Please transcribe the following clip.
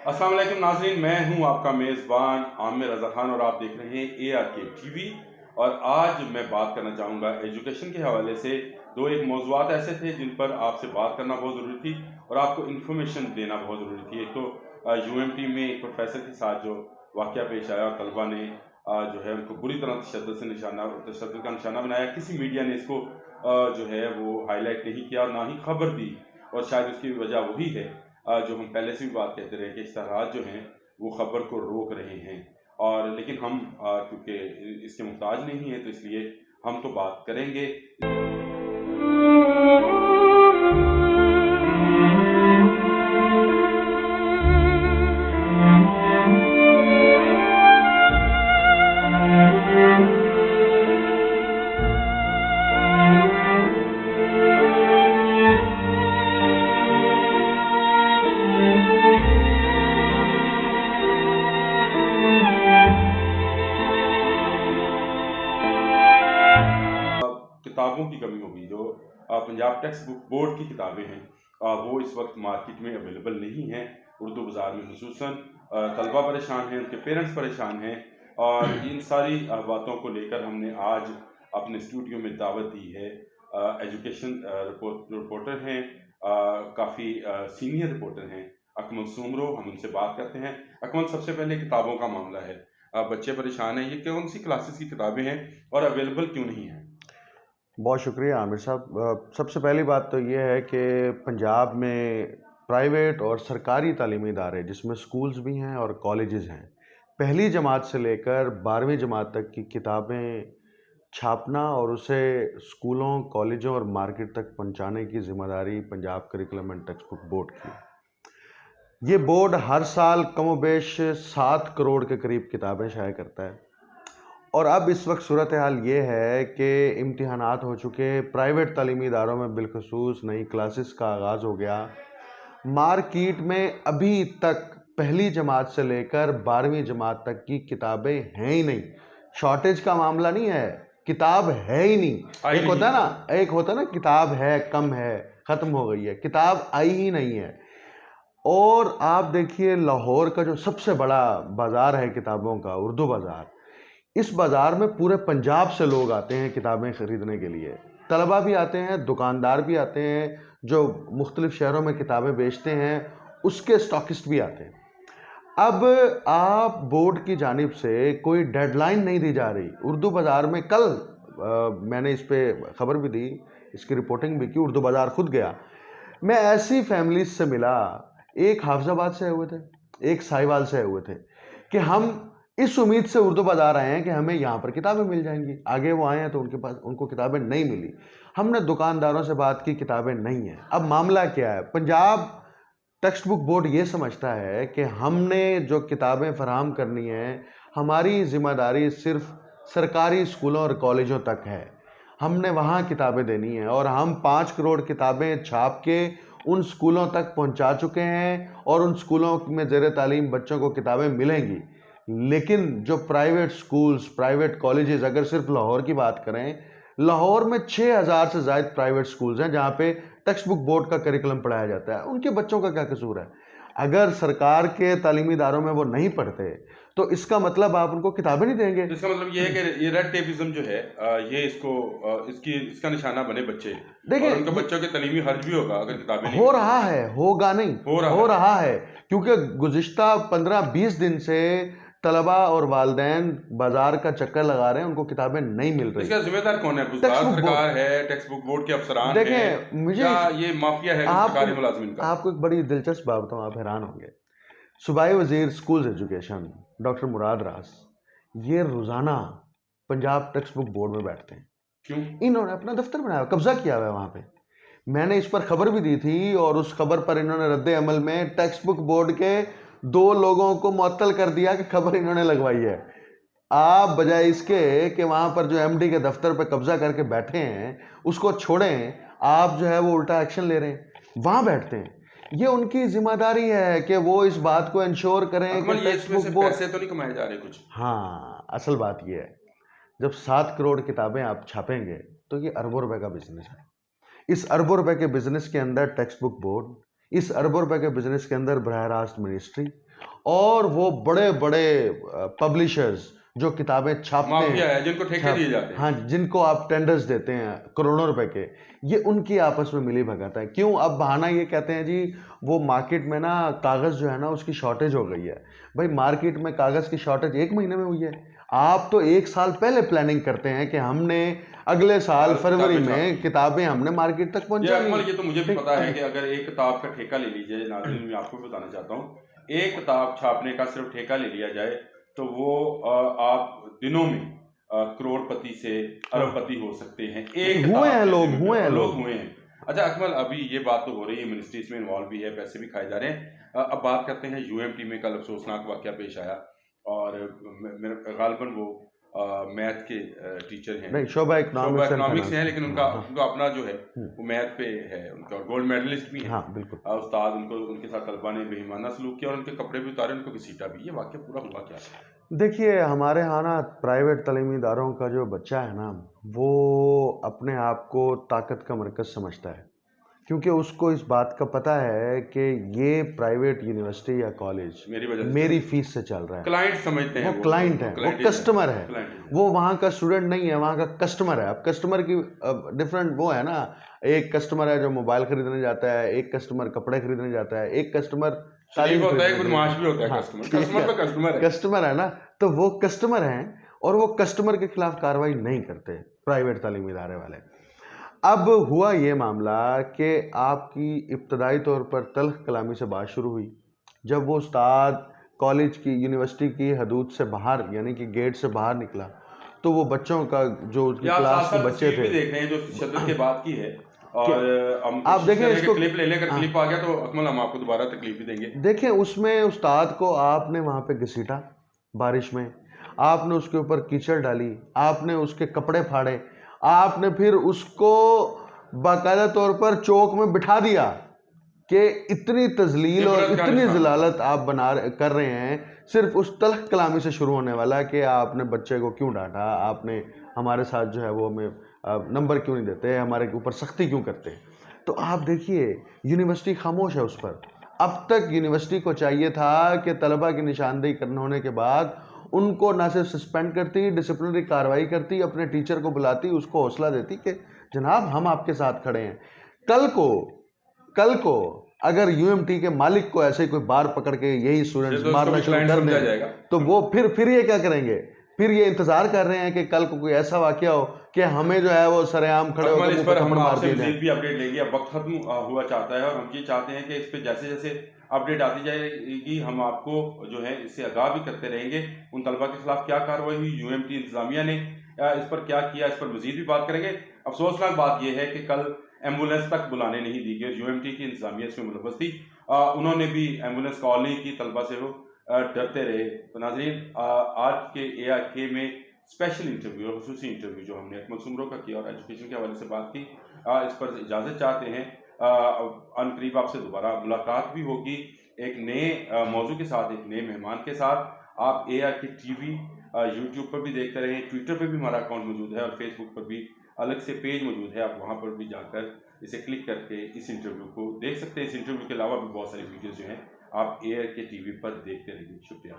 अस्सलाम वालेकुम नाज़रीन, मैं हूं आपका मेज़बान आमिर रज़ा खान और आप देख रहे हैं ARK टीवी। और आज मैं बात करना चाहूँगा एजुकेशन के हवाले से। दो एक मौज़ूआत ऐसे थे जिन पर आपसे बात करना बहुत ज़रूरी थी और आपको इन्फॉर्मेशन देना बहुत ज़रूरी थी। एक तो UMT में एक प्रोफेसर के साथ जो वाक़या पेश आया और तलबा ने जो है उनको बुरी तरह तशद्दुद का निशाना बनाया। किसी मीडिया ने इसको जो है वो हाईलाइट नहीं किया और ना ही खबर दी, और शायद उसकी वजह वही है जो हम पहले से भी बात कहते रहे कि इश्तहारात जो हैं वो ख़बर को रोक रहे हैं। और लेकिन हम क्योंकि इसके मुहताज नहीं हैं तो इसलिए हम तो बात करेंगे। किताबों की कमी होगी। जो पंजाब टेक्स्ट बुक बोर्ड की किताबें हैं वो इस वक्त मार्केट में अवेलेबल नहीं हैं। उर्दू बाज़ार में खुसूसन तलबा परेशान हैं, उनके पेरेंट्स परेशान हैं। और इन सारी बातों को लेकर हमने आज अपने स्टूडियो में दावत दी है। एजुकेशन रिपोर्टर हैं, काफ़ी सीनियर रिपोर्टर हैं, अकमल सुमरो। हम उनसे बात करते हैं। अकमल, सबसे पहले किताबों का मामला है। बच्चे परेशान हैं, ये कौन सी क्लासेस की किताबें हैं और अवेलेबल क्यों नहीं हैं? बहुत शुक्रिया आमिर साहब। सबसे पहली बात तो ये है कि पंजाब में प्राइवेट और सरकारी तालीमी इदारे, जिसमें स्कूल्स भी हैं और कॉलेजेस हैं, पहली जमात से लेकर 12वीं जमात तक की किताबें छापना और उसे स्कूलों, कॉलेजों और मार्केट तक पहुंचाने की जिम्मेदारी Punjab curriculum and text book board की है। ये बोर्ड हर साल कमोबेश 7 करोड़ के करीब किताबें शाया करता है। और अब इस वक्त सूरत हाल ये है कि इम्तिहानात हो चुके, प्राइवेट तालीमी इदारों में बिलखसूस नई क्लासेस का आगाज़ हो गया। मार्केट में अभी तक पहली जमात से लेकर 12वीं जमात तक की किताबें हैं ही नहीं। शॉर्टेज का मामला नहीं है, किताब है ही नहीं। एक होता है ना किताब है, कम है, ख़त्म हो गई है, किताब आई ही नहीं है। और आप देखिए लाहौर का जो सबसे बड़ा बाज़ार है किताबों का, उर्दू बाज़ार, इस बाज़ार में पूरे पंजाब से लोग आते हैं किताबें ख़रीदने के लिए। तलबा भी आते हैं, दुकानदार भी आते हैं, जो मुख्तलिफ़ शहरों में किताबें बेचते हैं उसके स्टॉकिस्ट भी आते हैं। अब आप बोर्ड की जानिब से कोई डेडलाइन नहीं दी जा रही। उर्दू बाज़ार में कल मैंने इस पे ख़बर भी दी, इसकी रिपोर्टिंग भी की, उर्दू बाज़ार खुद गया। मैं ऐसी फैमिलीज से मिला, एक हाफिजाबाद से आए हुए थे, एक साहिवाल से आए हुए थे, कि हम इस उम्मीद से उर्दू बाजार आए हैं कि हमें यहाँ पर किताबें मिल जाएंगी। आगे वो आए हैं तो उनको किताबें नहीं मिली। हमने दुकानदारों से बात की, किताबें नहीं हैं। अब मामला क्या है? पंजाब टेक्स्ट बुक बोर्ड ये समझता है कि हमने जो किताबें फराहम करनी है, हमारी जिम्मेदारी सिर्फ सरकारी स्कूलों और कॉलेजों तक है। हमने वहाँ किताबें देनी है और हम 5 करोड़ किताबें छाप के उन स्कूलों तक पहुँचा चुके हैं और उन स्कूलों में ज़ेर तालीम बच्चों को किताबें मिलेंगी। लेकिन जो प्राइवेट स्कूल्स, प्राइवेट कॉलेजेस, अगर सिर्फ लाहौर की बात करें, लाहौर में 6000 से ज़ायद प्राइवेट स्कूल्स हैं जहाँ पे टेक्स्ट बुक बोर्ड का करिकुलम पढ़ाया जाता है। उनके बच्चों का क्या कसूर है? अगर सरकार के तालीमी इदारों में वो नहीं पढ़ते तो इसका मतलब आप उनको किताबें नहीं देंगे। तो इसका मतलब ये है कि ये रेड टेपिज्म जो है ये इसका निशाना बने बच्चे। देखिए, और उनके बच्चों के तालीमी खर्च भी होगा अगर किताबें नहीं हो रहा है, होगा नहीं, हो रहा है, क्योंकि गुज़िश्ता 15-20 दिन से तलबा और वालिदैन बाजार का चक्कर लगा रहे हैं, उनको किताबें नहीं मिल रही। इसका जिम्मेदार कौन है? बुज़दार सरकार है, टेक्स्ट बुक बोर्ड के अफसरान हैं, देखें, मुझे या ये माफिया है सरकारी मुलाजिमिन का? आपको एक बड़ी दिलचस्प बात बताऊं, आप हैरान होंगे। सूबाई वजीर स्कूल्स एजुकेशन डॉक्टर मुराद रास, ये रोज़ाना पंजाब टेक्स्ट बुक बोर्ड में बैठते हैं। क्यों? इन्होंने अपना दफ्तर बनाया, कब्जा किया हुआ है वहाँ पे। मैंने इस पर खबर भी दी थी और उस खबर पर इन्होंने रद्द अमल में टेक्स्ट बुक बोर्ड के 2 लोगों को मुअत्तल कर दिया कि खबर इन्होंने लगवाई है। आप बजाय इसके कि वहाँ पर जो एमडी के दफ्तर पर कब्जा करके बैठे हैं उसको छोड़ें, आप जो है वो उल्टा एक्शन ले रहे हैं, वहाँ बैठते हैं। ये उनकी जिम्मेदारी है कि वो इस बात को इंश्योर करें कि टेक्स्ट बुक बोर्ड पैसे तो नहीं कमाए जा रहे कुछ? हाँ, असल बात ये है, जब 7 करोड़ किताबें आप छापेंगे तो ये अरबों रुपए का बिजनेस है। इस अरबों रुपए के बिजनेस के अंदर टेक्स्ट बुक बोर्ड, इस अरबों रुपए के बिजनेस के अंदर बराह रास्त मिनिस्ट्री और वो बड़े बड़े पब्लिशर्स जो किताबें छापते माफिया हैं, है जिनको ठेके दिए जाते हैं। हाँ, जिनको आप टेंडर्स देते हैं करोड़ों रुपए के, ये उनकी आपस में मिली भगत है। क्यों? अब बहाना ये कहते हैं जी वो मार्केट में ना कागज जो है ना उसकी शॉर्टेज हो गई है। भाई मार्केट में कागज की शॉर्टेज 1 महीने में हुई है। आप तो 1 साल पहले प्लानिंग करते हैं कि हमने अगले साल फरवरी में किताबें हमने मार्केट तक ये पहुंचानी। अकमल, ये तो मुझे भी पता है कि अगर एक किताब का ठेका ले लीजिए, नाज़रीन मैं आपको भी बताना चाहता हूँ, एक किताब छापने का सिर्फ ठेका ले लिया जाए तो वो आप दिनों में करोड़पति से अरबपति हो सकते हैं। एक हुए हैं किताब लोग, ऐसे में हुए हैं लोग लोग। हुए हैं। अच्छा अकमल, अभी ये बात तो हो रही है, मिनिस्ट्री इसमें इन्वॉल्व भी है, पैसे भी खाए जा रहे हैं। अब बात करते हैं यूएमटी में कल अफसोसनाक वाकया पेश आया और मेरे गालिबन वो मैथ के टीचर हैं, नहीं, शोभा शोभा इकोनॉमिक्स एंड इकोनॉमिक्स हैं, फाइनेंस। लेकिन उनका उनका अपना जो है वो मैथ पे है, उनका गोल्ड मेडलिस्ट भी है। हाँ बिल्कुल। उस्ताद उनको, उनके साथ तलबा ने बेईमाना सलूक किया और उनके कपड़े भी उतारे, उनको घसीटा भी। ये वाकया पूरा हुआ क्या? देखिए हमारे यहाँ ना प्राइवेट तालीमी इदारों का जो बच्चा है ना वो अपने आप को ताकत का मरकज़ समझता है, क्योंकि उसको इस बात का पता है कि ये प्राइवेट यूनिवर्सिटी या कॉलेज मेरी वजह से मेरी फीस से चल रहा है। क्लाइंट समझते हैं, वो क्लाइंट है, वो कस्टमर है, वो वहाँ का स्टूडेंट नहीं है, वहाँ का कस्टमर है। अब कस्टमर की डिफरेंट वो है ना, एक कस्टमर है जो मोबाइल खरीदने जाता है, एक कस्टमर कपड़े खरीदने जाता है, एक कस्टमर तालीम होता है, बदमाश भी होता है। हाँ, कस्टमर तो कस्टमर है ना, तो वो कस्टमर हैं और वो कस्टमर के खिलाफ कार्रवाई नहीं करते प्राइवेट तालीमी इदारे वाले। अब हुआ ये मामला कि आपकी इब्तदाई तौर पर तल्ख कलामी से बात शुरू हुई। जब वो उस्ताद कॉलेज की यूनिवर्सिटी की हदूद से बाहर यानी कि गेट से बाहर निकला तो वो बच्चों का जो उसकी क्लास के बच्चे थे देख रहे हैं जो शिद्दत के बाद की है। और हम आप देखें इसको, क्लिप ले लेकर क्लिप आ गया तो अकमल हम आपको दोबारा तकलीफ भी देंगे। देखें उसमें उस्ताद को आपने वहाँ पे घसीटा बारिश में, आपने उसके ऊपर कीचड़ डाली, आपने उसके कपड़े फाड़े, आपने फिर उसको बाकायदा तौर पर चौक में बिठा दिया कि इतनी तजलील और इतनी जलालत आप कर रहे हैं सिर्फ उस तल्ख कलामी से शुरू होने वाला कि आपने बच्चे को क्यों डांटा, आपने हमारे साथ जो है वो हमें नंबर क्यों नहीं देते, हमारे ऊपर सख्ती क्यों करते हैं। तो आप देखिए यूनिवर्सिटी खामोश है उस पर। अब तक यूनिवर्सिटी को चाहिए था कि तलबा की निशानदेही करने होने के बाद उनको ना सिर्फ सस्पेंड करती, डिसिप्लिनरी कार्रवाई करती, अपने टीचर को बुलाती, उसको हौसला देती कि जनाब हम आपके साथ खड़े हैं। कल को अगर यूएमटी के मालिक को ऐसे कोई बार पकड़ के यही स्टूडेंट्स मारना शुरू कर दें तो वो फिर ये क्या करेंगे? फिर ये इंतजार कर रहे हैं कि कल को कोई ऐसा वाकया हो कि हमें जो है वो सरेआम खड़े होकर इस पर हम आपसे मज़ीद भी अपडेट लेंगे। अब वक्त खत्म हुआ चाहता है और हम ये चाहते हैं कि इस पर जैसे जैसे अपडेट आती जाएगी हम आपको जो है इससे आगाह भी करते रहेंगे। उन तलबा के खिलाफ क्या कार्रवाई हुई, यूएमटी इंतजामिया ने इस पर क्या किया, इस पर मजीद भी बात करेंगे। अफसोसनाक बात यह है कि कल एम्बुलेंस तक बुलाने नहीं दी गई, यूएमटी की इंतजामिया इसमें मुलव्वस थी। उन्होंने भी एम्बुलेंस कॉल नहीं की, तलबा से वो डरते रहे। तो नाज़रीन आज के ARK में स्पेशल इंटरव्यू और खसूसी इंटरव्यू जो हमने अकमल सुमरो का किया और एजुकेशन के हवाले से बात की, इस पर इजाज़त चाहते हैं। अनकरीब आपसे दोबारा मुलाकात भी होगी एक नए मौजू के साथ, एक नए मेहमान के साथ। आप ARK TV यूट्यूब पर भी देखते रहें, ट्विटर पर भी हमारा अकाउंट मौजूद है और फेसबुक पर भी अलग से पेज मौजूद है, आप वहाँ पर भी जाकर इसे क्लिक करके इस इंटरव्यू को देख सकते हैं। इस इंटरव्यू के अलावा भी बहुत सारी वीडियोज़ जो हैं आप ARK TV पर देखते रहिए। शुक्रिया।